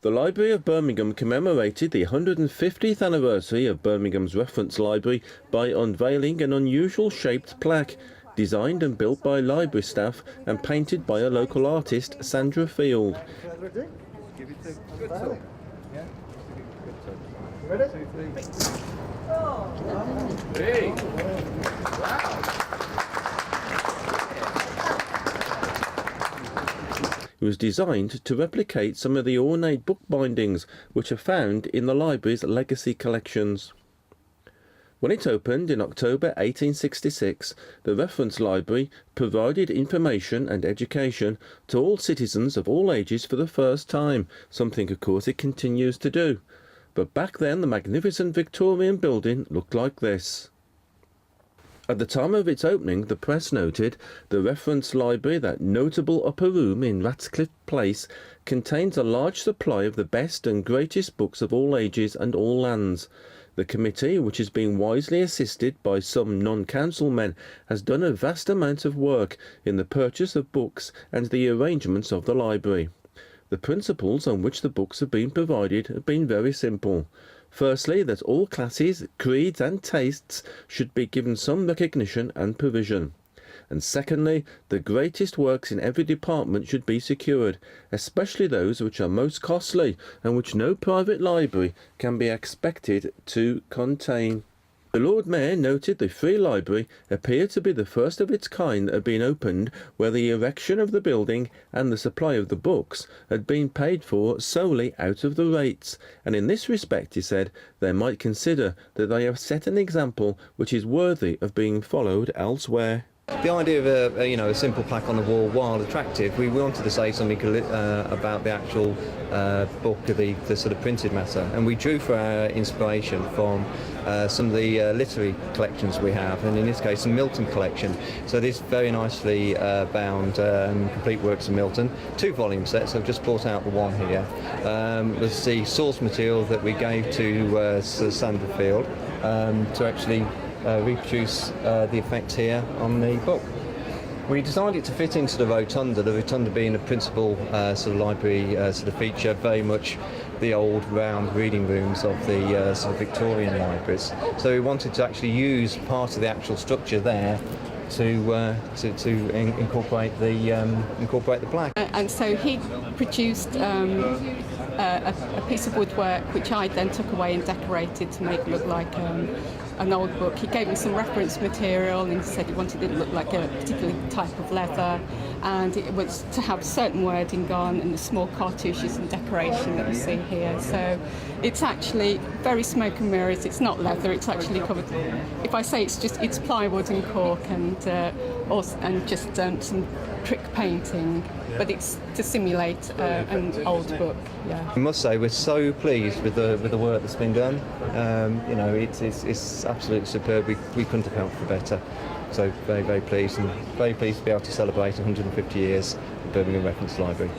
The Library of Birmingham commemorated the 150th anniversary of Birmingham's Reference Library by unveiling an unusual shaped plaque, designed and built by library staff and painted by a local artist, Sandra Field. It was designed to replicate some of the ornate book bindings which are found in the library's legacy collections. When it opened in October 1866, the Reference Library provided information and education to all citizens of all ages for the first time, something of course it continues to do. But back then the magnificent Victorian building looked like this. At the time of its opening, the press noted the Reference Library, that notable upper room in Ratcliffe Place, contains a large supply of the best and greatest books of all ages and all lands. The committee, which has been wisely assisted by some non-council men, has done a vast amount of work in the purchase of books and the arrangements of the library. The principles on which the books have been provided have been very simple. Firstly, that all classes, creeds and tastes should be given some recognition and provision. And secondly, the greatest works in every department should be secured, especially those which are most costly and which no private library can be expected to contain. The Lord Mayor noted the Free Library appeared to be the first of its kind that had been opened where the erection of the building and the supply of the books had been paid for solely out of the rates, and in this respect, he said, they might consider that they have set an example which is worthy of being followed elsewhere. The idea of a simple plaque on the wall, while attractive, we wanted to say something about the actual book, the sort of printed matter, and we drew for our inspiration from some of the literary collections we have, and in this case the Milton collection. So this very nicely bound complete works of Milton, 2-volume sets. I've just brought out the one here. Was the source material that we gave to Sandra Field to actually reproduce the effect here on the book. We designed it to fit into the rotunda being the principal sort of library sort of feature, very much the old round reading rooms of the sort of Victorian libraries. So we wanted to actually use part of the actual structure there to incorporate the plaque. And so he produced a piece of woodwork which I then took away and decorated to make it look like an old book. He gave me some reference material and he said he wanted it to look like a particular type of leather, and it was to have certain wording on and the small cartouches and decoration that you see here. So it's actually very smoke and mirrors. It's not leather, it's actually covered. If I say it's plywood and cork and just some trick painting, but it's to simulate an old book. Yeah. I must say we're so pleased with the work that's been done. It's absolutely superb. We couldn't have helped for better. So very, very pleased, and very pleased to be able to celebrate 150 years of Birmingham Reference Library.